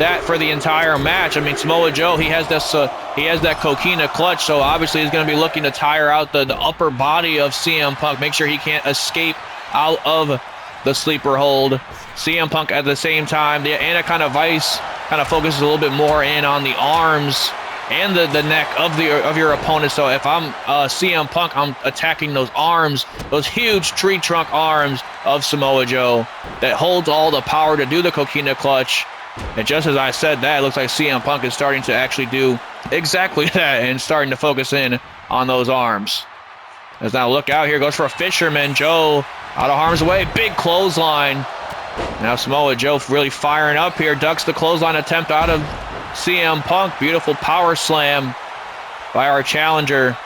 that for the entire match. Samoa Joe, he has that coquina clutch, so obviously he's going to be looking to tire out the upper body of CM Punk, make sure he can't escape out of the sleeper hold. CM Punk at the same time, the Anaconda Vice kind of focuses a little bit more in on the arms and the neck of your opponent. So if I'm CM Punk, I'm attacking those arms, those huge tree trunk arms of Samoa Joe that holds all the power to do the coquina clutch. And just as I said that, it looks like CM Punk is starting to actually do exactly that and starting to focus in on those arms. As now look out here, goes for a fisherman. Joe out of harm's way, big clothesline. Now Samoa Joe really firing up here, ducks the clothesline attempt out of CM Punk. Beautiful power slam by our challenger.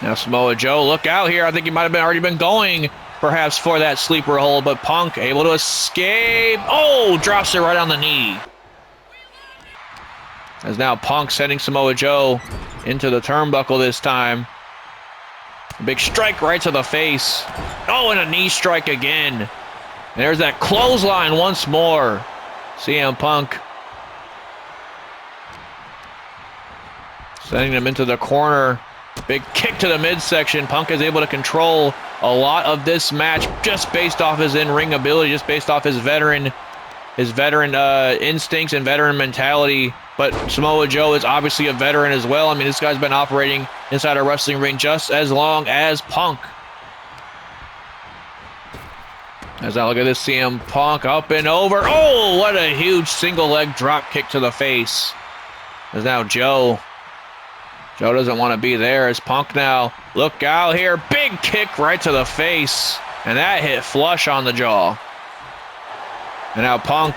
Now Samoa Joe, look out here. I think he might have already been going perhaps for that sleeper hold, but Punk able to escape. Drops it right on the knee. As now Punk sending Samoa Joe into the turnbuckle this time. A big strike right to the face. And a knee strike again. And there's that clothesline once more. CM Punk sending him into the corner. Big kick to the midsection. Punk is able to control a lot of this match just based off his in-ring ability, just based off his veteran instincts and veteran mentality. But Samoa Joe is obviously a veteran as well. This guy's been operating inside a wrestling ring just as long as Punk. As I look at this, CM Punk up and over. What a huge single leg drop kick to the face. As now Joe doesn't want to be there as Punk now. Look out here. Big kick right to the face. And that hit flush on the jaw. And now Punk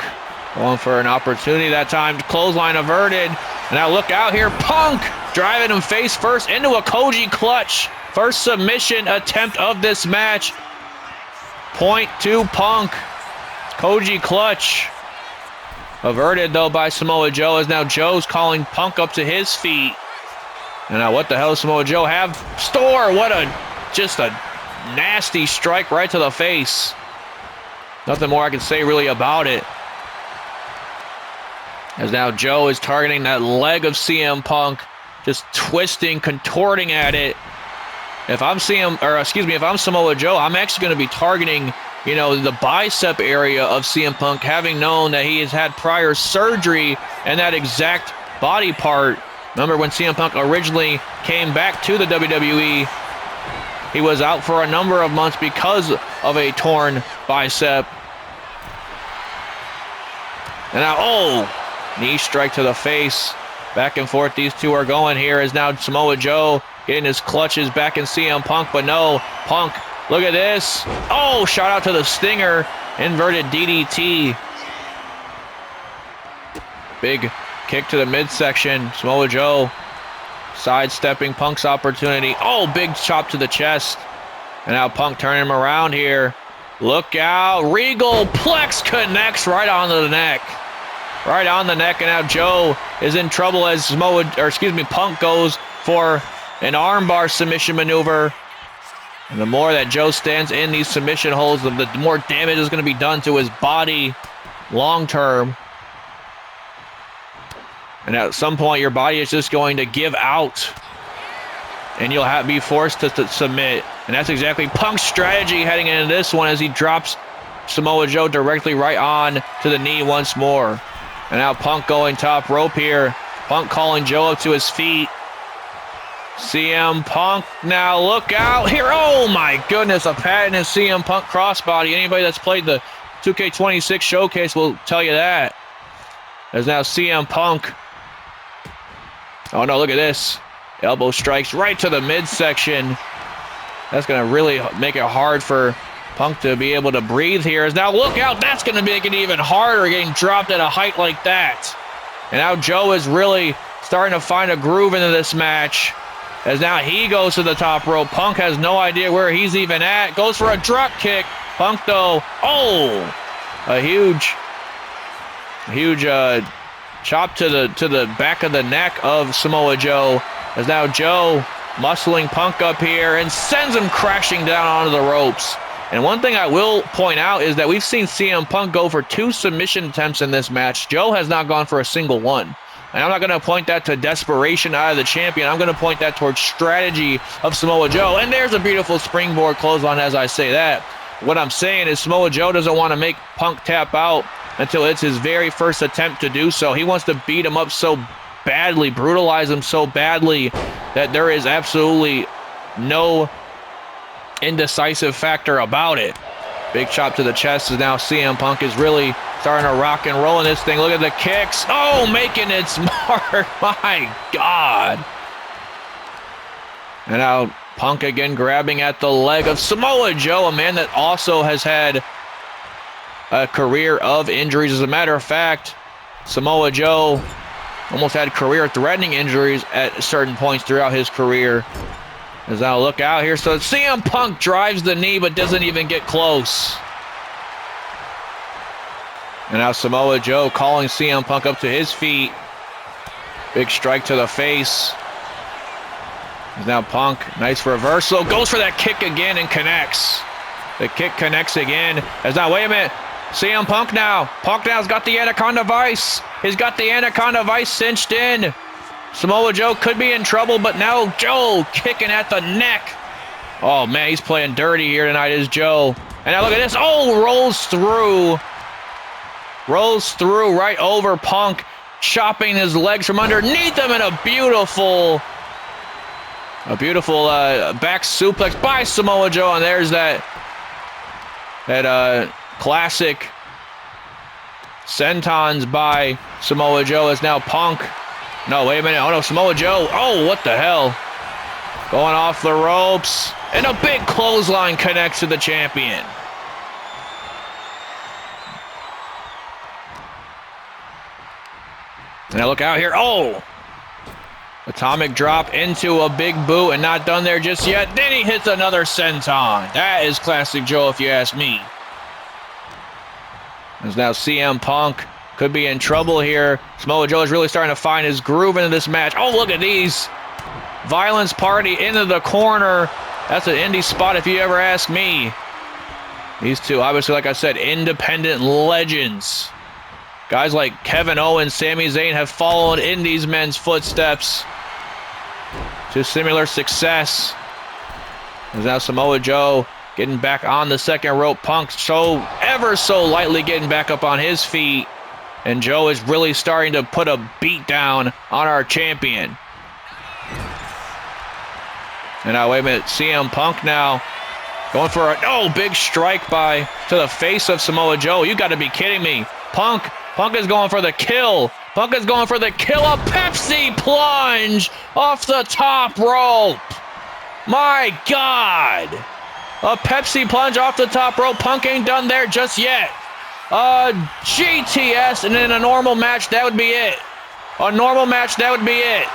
going for an opportunity that time. Clothesline averted. And now look out here. Punk driving him face first into a Koji clutch. First submission attempt of this match. Point to Punk. Koji clutch. Averted though by Samoa Joe, as now Joe's calling Punk up to his feet. And now what the hell does Samoa Joe have? Store! Just a nasty strike right to the face. Nothing more I can say really about it. As now Joe is targeting that leg of CM Punk, just twisting, contorting at it. If I'm Samoa Joe, I'm actually going to be targeting, the bicep area of CM Punk, having known that he has had prior surgery and that exact body part. Remember when CM Punk originally came back to the WWE, he was out for a number of months because of a torn bicep. And now, oh, knee strike to the face. Back and forth these two are going here as now Samoa Joe getting his clutches back in CM Punk, but no, Punk, look at this. Oh, shout out to the Stinger, inverted DDT. Big kick to the midsection. Samoa Joe sidestepping Punk's opportunity. Oh, big chop to the chest. And now Punk turning him around here. Look out. Regal Plex connects right onto the neck. Right on the neck, and now Joe is in trouble as Punk goes for an armbar submission maneuver. And the more that Joe stands in these submission holds, the more damage is going to be done to his body long term. And at some point, your body is just going to give out, and you'll be forced to submit. And that's exactly Punk's strategy heading into this one as he drops Samoa Joe directly right on to the knee once more. And now Punk going top rope here. Punk calling Joe up to his feet. CM Punk now, look out here. Oh my goodness, a patented CM Punk crossbody. Anybody that's played the 2K26 showcase will tell you that. There's now CM Punk. Oh no, look at this. Elbow strikes right to the midsection. That's going to really make it hard for Punk to be able to breathe here. As now, look out, that's going to make it even harder getting dropped at a height like that. And now Joe is really starting to find a groove into this match. As now he goes to the top rope. Punk has no idea where he's even at. Goes for a drop kick. Punk though, oh, a huge chop to the back of the neck of Samoa Joe. As now Joe muscling Punk up here and sends him crashing down onto the ropes. And one thing I will point out is that we've seen CM Punk go for 2 submission attempts in this match. Joe has not gone for a single one. And I'm not going to point that to desperation out of the champion. I'm going to point that towards strategy of Samoa Joe. And there's a beautiful springboard clothesline as I say that. What I'm saying is Samoa Joe doesn't want to make Punk tap out until it's his very first attempt to do so. He wants to beat him up so badly, brutalize him so badly that there is absolutely no indecisive factor about it. Big chop to the chest as now CM Punk is really starting to rock and roll in this thing. Look at the kicks. Oh, making its mark. My God. And now Punk again grabbing at the leg of Samoa Joe, a man that also has had a career of injuries. As a matter of fact, Samoa Joe almost had career-threatening injuries at certain points throughout his career. As now look out here. So CM Punk drives the knee but doesn't even get close. And now Samoa Joe calling CM Punk up to his feet. Big strike to the face. As now Punk, nice reversal. Goes for that kick again and connects. The kick connects again. As now, wait a minute. CM Punk now. Punk now's got the Anaconda Vice. He's got the Anaconda Vice cinched in. Samoa Joe could be in trouble, but now Joe kicking at the neck. Oh, man, he's playing dirty here tonight, is Joe. And now look at this. Oh, rolls through. Rolls through right over Punk, chopping his legs from underneath him in a beautiful back suplex by Samoa Joe. And there's that classic sentons by Samoa Joe. As now Punk. No, wait a minute. Oh, no, Samoa Joe. Oh, what the hell? Going off the ropes. And a big clothesline connects to the champion. Now look out here. Oh! Atomic drop into a big boot and not done there just yet. Then he hits another senton. That is classic Joe if you ask me. As now CM Punk could be in trouble here. Samoa Joe is really starting to find his groove into this match. Oh, look at these. Violence Party into the corner. That's an indie spot if you ever ask me. These two, obviously, like I said, independent legends. Guys like Kevin Owens, Sami Zayn have followed in these men's footsteps to similar success. There's now Samoa Joe getting back on the second rope. Punk ever so lightly getting back up on his feet. And Joe is really starting to put a beat down on our champion. And now, wait a minute, CM Punk now going for a big strike to the face of Samoa Joe. You got to be kidding me. Punk is going for the kill. Punk is going for the kill. A Pepsi plunge off the top rope. My God. A Pepsi plunge off the top rope. Punk ain't done there just yet. GTS, and in a normal match, that would be it. A normal match, that would be it.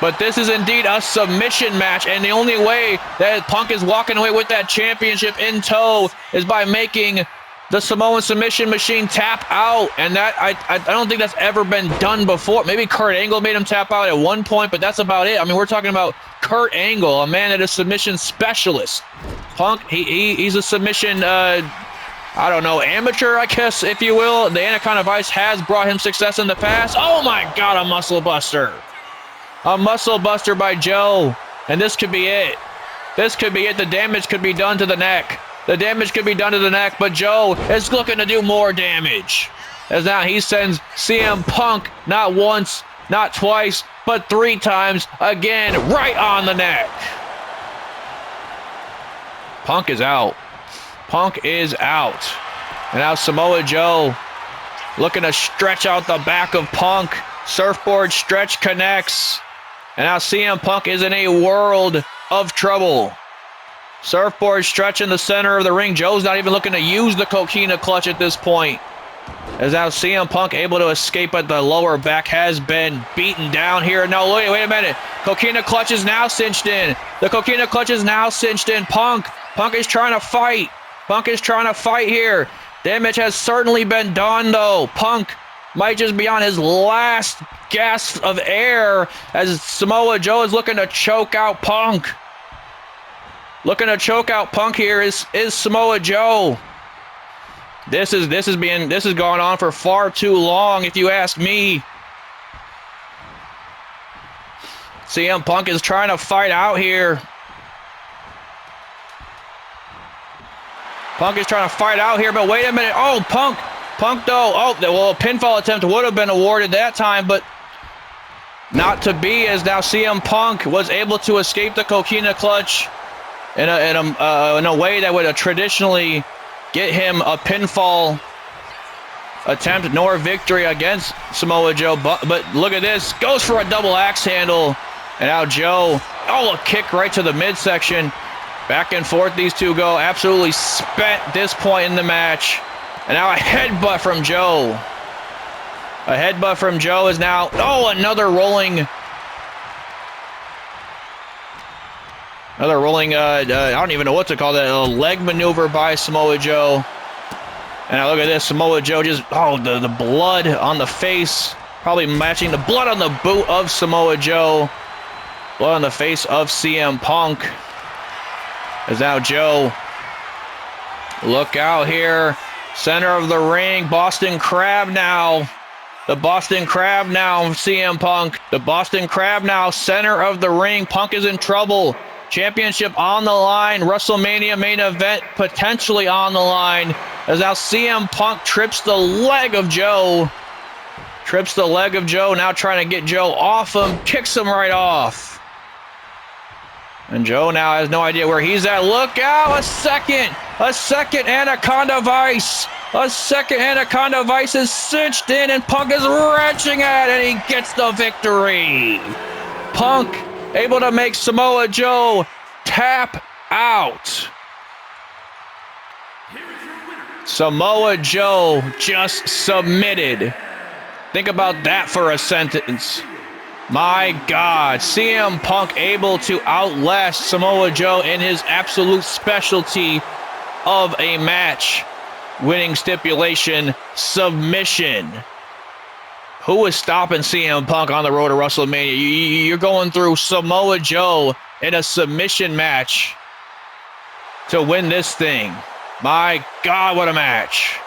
But this is indeed a submission match, and the only way that Punk is walking away with that championship in tow is by making the Samoan submission machine tap out, and that I don't think that's ever been done before. Maybe Kurt Angle made him tap out at one point, but that's about it. I mean, we're talking about Kurt Angle, a man that is submission specialist. Punk, he's a submission, I don't know, amateur, I guess, if you will. The Anaconda Vice has brought him success in the past. Oh my God, a muscle buster. A muscle buster by Joe, and this could be it. This could be it. The damage could be done to the neck. The damage could be done to the neck, but Joe is looking to do more damage. As now he sends CM Punk not once, not twice, but 3 times, again, right on the neck. Punk is out. Punk is out. And now Samoa Joe looking to stretch out the back of Punk. Surfboard stretch connects. And now CM Punk is in a world of trouble. Surfboard stretch in the center of the ring. Joe's not even looking to use the coquina clutch at this point. As now CM Punk able to escape at the lower back, has been beaten down here. No, wait a minute. Coquina clutch is now cinched in. The coquina clutch is now cinched in. Punk is trying to fight. Punk is trying to fight here. Damage has certainly been done, though. Punk might just be on his last gasp of air as Samoa Joe is looking to choke out Punk. Looking to choke out Punk here is Samoa Joe. This has gone on for far too long, if you ask me. CM Punk is trying to fight out here. Punk is trying to fight out here, but wait a minute. Oh, Punk though. Oh, well, a pinfall attempt would have been awarded that time, but not to be, as now CM Punk was able to escape the coquina clutch in a way that would traditionally get him a pinfall attempt nor victory against Samoa Joe. But look at this. Goes for a double axe handle. And now Joe, a kick right to the midsection. Back and forth these two go. Absolutely spent this point in the match. And now a headbutt from Joe. A headbutt from Joe is now, another rolling, I don't even know what to call that, a leg maneuver by Samoa Joe. And now look at this, Samoa Joe just, the blood on the face, probably matching the blood on the boot of Samoa Joe. Blood on the face of CM Punk. As now Joe, look out here, center of the ring, Boston Crab now. The Boston Crab now, CM Punk. The Boston Crab now, center of the ring. Punk is in trouble. Championship on the line. WrestleMania main event potentially on the line. As now CM Punk trips the leg of Joe. Trips the leg of Joe. Now trying to get Joe off him. Kicks him right off. And Joe now has no idea where he's at. Look out! A second Anaconda Vice. A second Anaconda Vice is cinched in, and Punk is wrenching at, and he gets the victory. Punk able to make Samoa Joe tap out. Samoa Joe just submitted. Think about that for a sentence. My God, CM Punk able to outlast Samoa Joe in his absolute specialty of a match. Winning stipulation, submission. Who is stopping CM Punk on the road to WrestleMania? You're going through Samoa Joe in a submission match to win this thing. My God, what a match.